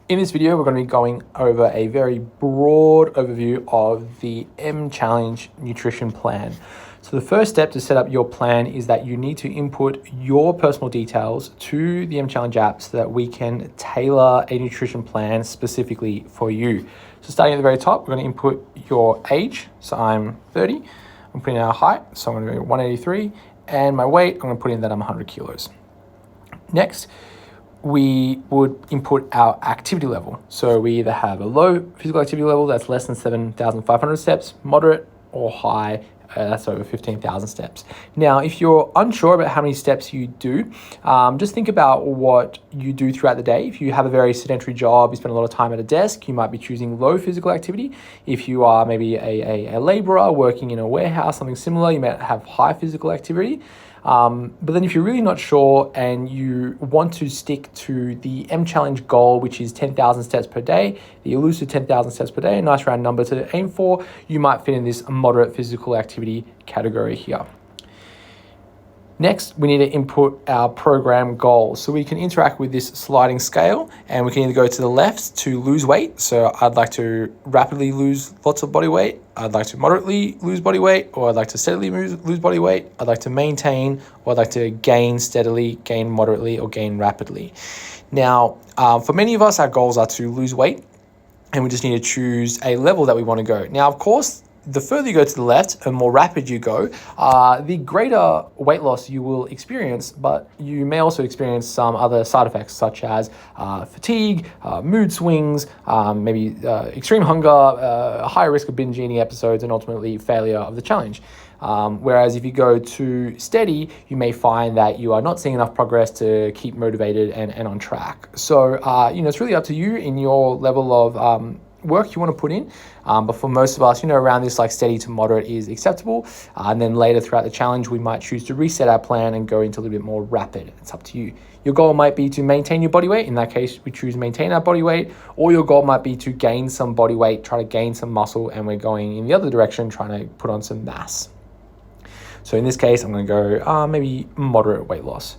In this video, we're going to be going over a very broad overview of the M Challenge nutrition plan. So the first step to set up your plan is that you need to input your personal details to the M Challenge app so that we can tailor a nutrition plan specifically for you. So starting at the very top, we're going to input your age. So I'm 30. I'm putting in our height. So I'm going to go 183. And my weight, I'm going to put in that I'm 100 kilos. Next, we would input our activity level. So we either have a low physical activity level that's less than 7,500 steps, moderate, or high, that's over 15,000 steps. Now, if you're unsure about how many steps you do, just think about what you do throughout the day. If you have a very sedentary job, you spend a lot of time at a desk, you might be choosing low physical activity. If you are maybe a laborer working in a warehouse, something similar, you might have high physical activity. But then if you're really not sure and you want to stick to the M Challenge goal, which is 10,000 steps per day, the elusive 10,000 steps per day, a nice round number to aim for, you might fit in this moderate physical activity category here. Next, we need to input our program goals. So we can interact with this sliding scale and we can either go to the left to lose weight. So I'd like to rapidly lose lots of body weight. I'd like to moderately lose body weight, or I'd like to steadily lose body weight. I'd like to maintain, or I'd like to gain steadily, gain moderately, or gain rapidly. Now, for many of us, our goals are to lose weight and we just need to choose a level that we want to go. Now, of course, the further you go to the left and more rapid you go, the greater weight loss you will experience, but you may also experience some other side effects such as fatigue, mood swings, maybe extreme hunger, higher risk of binge eating episodes, and ultimately failure of the challenge. Whereas if you go to steady, you may find that you are not seeing enough progress to keep motivated and on track. So, it's really up to you in your level of work you want to put in, but for most of us, around this like steady to moderate is acceptable, and then later throughout the challenge we might choose to reset our plan and go into a little bit more rapid. It's up to you. Your goal might be to maintain your body weight. In that case, we choose maintain our body weight, or your goal might be to gain some body weight, try to gain some muscle, and we're going in the other direction, trying to put on some mass. So in this case, I'm going to go maybe moderate weight loss.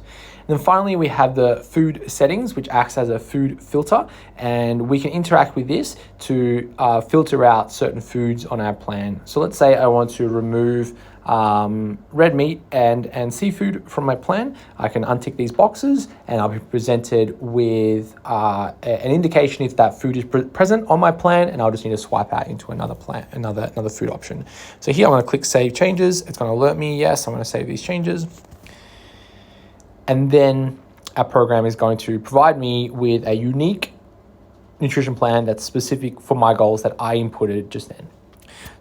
Then finally, we have the food settings, which acts as a food filter, and we can interact with this to filter out certain foods on our plan. So let's say I want to remove red meat and seafood from my plan. I can untick these boxes and I'll be presented with an indication if that food is present on my plan, and I'll just need to swipe out into another plan, another food option. So here I'm going to click Save Changes. It's going to alert me, yes, I'm going to save these changes. And then our program is going to provide me with a unique nutrition plan that's specific for my goals that I inputted just then.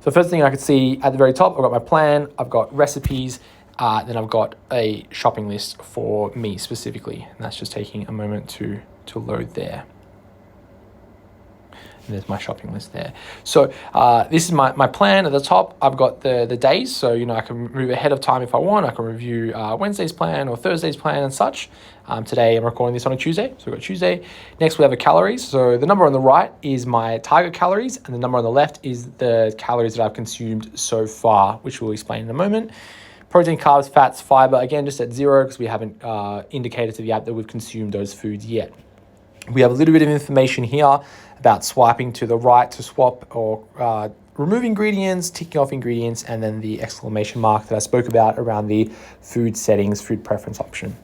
So first thing I can see at the very top, I've got my plan, I've got recipes, then I've got a shopping list for me specifically. And that's just taking a moment to load there. And there's my shopping list there. So this is my plan. At the top, I've got the days. So, I can move ahead of time if I want. I can review Wednesday's plan or Thursday's plan and such. Today, I'm recording this on a Tuesday. So we've got Tuesday. Next, we have the calories. So the number on the right is my target calories, and the number on the left is the calories that I've consumed so far, which we'll explain in a moment. Protein, carbs, fats, fiber, again, just at 0 because we haven't indicated to the app that we've consumed those foods yet. We have a little bit of information here about swiping to the right to swap or remove ingredients, ticking off ingredients, and then the exclamation mark that I spoke about around the food settings, food preference option.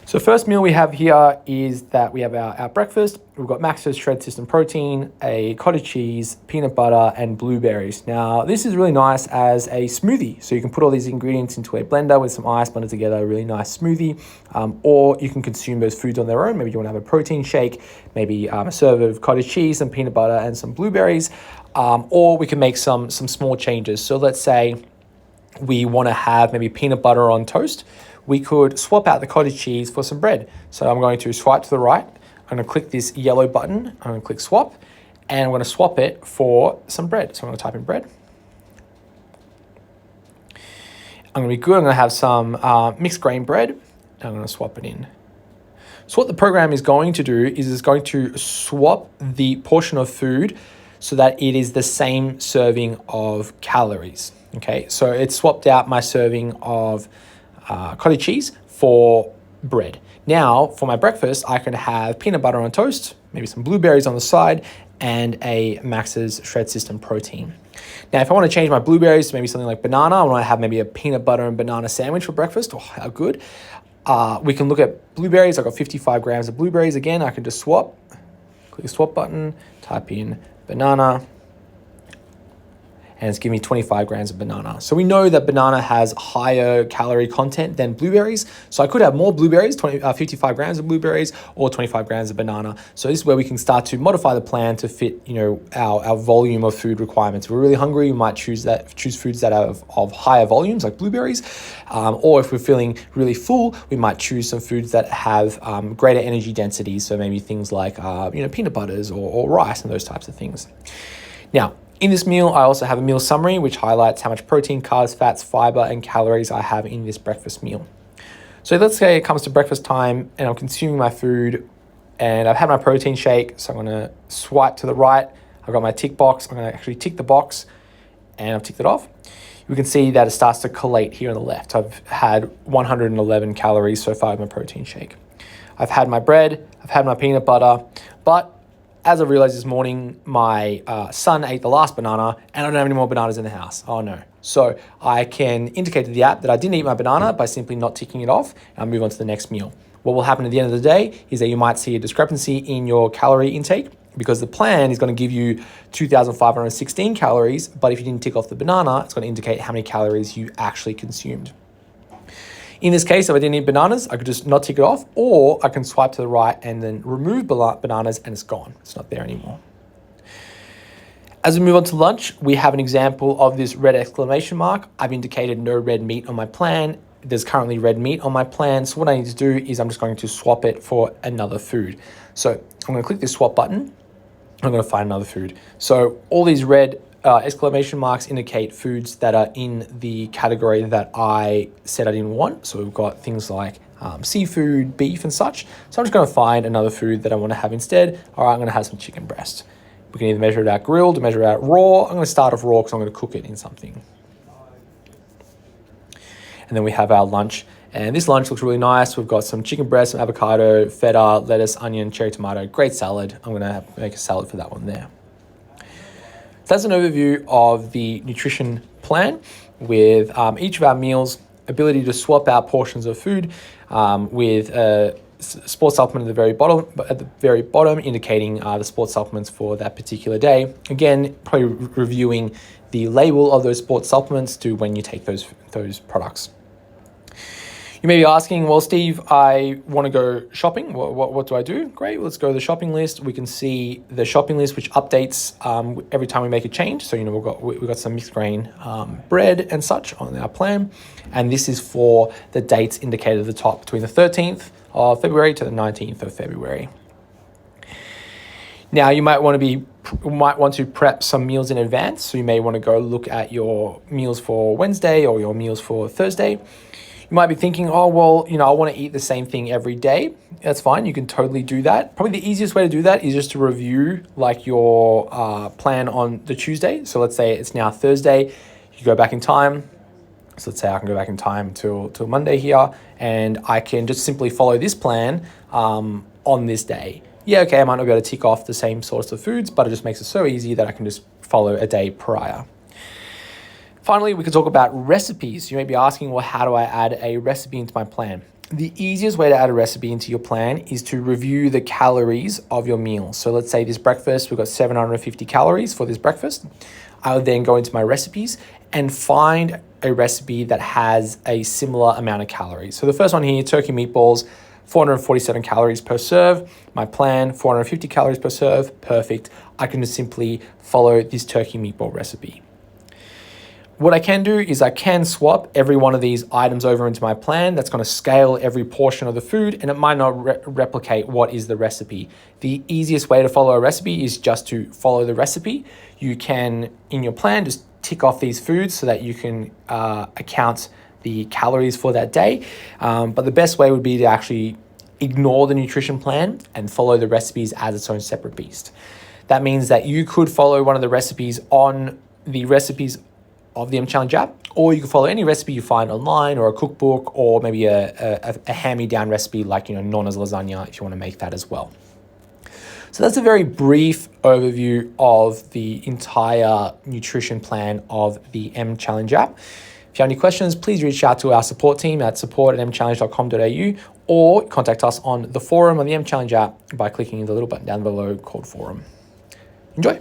So first meal we have here is that we have our breakfast. We've got Maxo's Shred System protein, a cottage cheese, peanut butter, and blueberries. Now, this is really nice as a smoothie. So you can put all these ingredients into a blender with some ice, blend it together, a really nice smoothie. Or you can consume those foods on their own. Maybe you want to have a protein shake, maybe a serve of cottage cheese, some peanut butter, and some blueberries. Or we can make some small changes. So let's say we want to have maybe peanut butter on toast. We could swap out the cottage cheese for some bread. So I'm going to swipe to the right. I'm going to click this yellow button. I'm going to click swap, and I'm going to swap it for some bread. So I'm going to type in bread. I'm going to be good. I'm going to have some mixed grain bread. I'm going to swap it in. So what the program is going to do is it's going to swap the portion of food so that it is the same serving of calories. Okay, so it swapped out my serving of cottage cheese for bread. Now, for my breakfast, I can have peanut butter on toast, maybe some blueberries on the side, and a Max's Shred System protein. Now, if I want to change my blueberries to maybe something like banana, I want to have maybe a peanut butter and banana sandwich for breakfast. Oh, how good. We can look at blueberries. I've got 55 grams of blueberries. Again, I can just swap. Click the swap button, type in banana, and it's giving me 25 grams of banana. So we know that banana has higher calorie content than blueberries. So I could have more blueberries, 55 grams of blueberries or 25 grams of banana. So this is where we can start to modify the plan to fit, our volume of food requirements. If we're really hungry, we might choose foods that are of higher volumes, like blueberries. Or if we're feeling really full, we might choose some foods that have greater energy density. So maybe things like, peanut butters or rice and those types of things. Now, in this meal, I also have a meal summary, which highlights how much protein, carbs, fats, fiber, and calories I have in this breakfast meal. So let's say it comes to breakfast time and I'm consuming my food and I've had my protein shake. So I'm going to swipe to the right. I've got my tick box. I'm going to actually tick the box and I've ticked it off. We can see that it starts to collate here on the left. I've had 111 calories so far with my protein shake. I've had my bread, I've had my peanut butter, but as I realized this morning, my son ate the last banana and I don't have any more bananas in the house. Oh no. So I can indicate to the app that I didn't eat my banana by simply not ticking it off, and I'll move on to the next meal. What will happen at the end of the day is that you might see a discrepancy in your calorie intake because the plan is going to give you 2,516 calories, but if you didn't tick off the banana, it's going to indicate how many calories you actually consumed. In this case, if I didn't eat bananas, I could just not tick it off, or I can swipe to the right and then remove bananas and it's gone. It's not there anymore. As we move on to lunch, we have an example of this red exclamation mark. I've indicated no red meat on my plan. There's currently red meat on my plan. So what I need to do is I'm just going to swap it for another food. So I'm going to click this swap button. I'm going to find another food. So all these red exclamation marks indicate foods that are in the category that I said I didn't want. So we've got things like seafood, beef and such. So I'm just going to find another food that I want to have instead. All right, I'm going to have some chicken breast. We can either measure it out grilled or measure it out raw. I'm going to start off raw because I'm going to cook it in something. And then we have our lunch. And this lunch looks really nice. We've got some chicken breast, some avocado, feta, lettuce, onion, cherry tomato. Great salad. I'm going to make a salad for that one there. That's an overview of the nutrition plan with each of our meals, ability to swap out portions of food with a sports supplement at the very bottom, indicating the sports supplements for that particular day. Again, probably reviewing the label of those sports supplements to when you take those products. You may be asking, well, Steve, I want to go shopping. What do I do? Great, let's go to the shopping list. We can see the shopping list, which updates every time we make a change. So, we've got some mixed grain bread and such on our plan. And this is for the dates indicated at the top between the 13th of February to the 19th of February. Now, you might want to prep some meals in advance. So you may want to go look at your meals for Wednesday or your meals for Thursday. You might be thinking, oh, well, I want to eat the same thing every day. That's fine. You can totally do that. Probably the easiest way to do that is just to review your plan on the Tuesday. So let's say it's now Thursday. You go back in time. So let's say I can go back in time till Monday here, and I can just simply follow this plan on this day. Yeah, okay, I might not be able to tick off the same sorts of foods, but it just makes it so easy that I can just follow a day prior. Finally, we can talk about recipes. You may be asking, well, how do I add a recipe into my plan? The easiest way to add a recipe into your plan is to review the calories of your meal. So let's say this breakfast, we've got 750 calories for this breakfast. I would then go into my recipes and find a recipe that has a similar amount of calories. So the first one here, turkey meatballs, 447 calories per serve. My plan, 450 calories per serve, perfect. I can just simply follow this turkey meatball recipe. What I can do is I can swap every one of these items over into my plan. That's going to scale every portion of the food, and it might not replicate what is the recipe. The easiest way to follow a recipe is just to follow the recipe. You can, in your plan, just tick off these foods so that you can account the calories for that day. But the best way would be to actually ignore the nutrition plan and follow the recipes as its own separate beast. That means that you could follow one of the recipes on the recipes of the M Challenge app, or you can follow any recipe you find online, or a cookbook, or maybe a hand-me-down recipe like Nonna's lasagna if you want to make that as well. So that's a very brief overview of the entire nutrition plan of the M Challenge app. If you have any questions, please reach out to our support team at support@mchallenge.com.au, or contact us on the forum on the M Challenge app by clicking the little button down below called forum. Enjoy.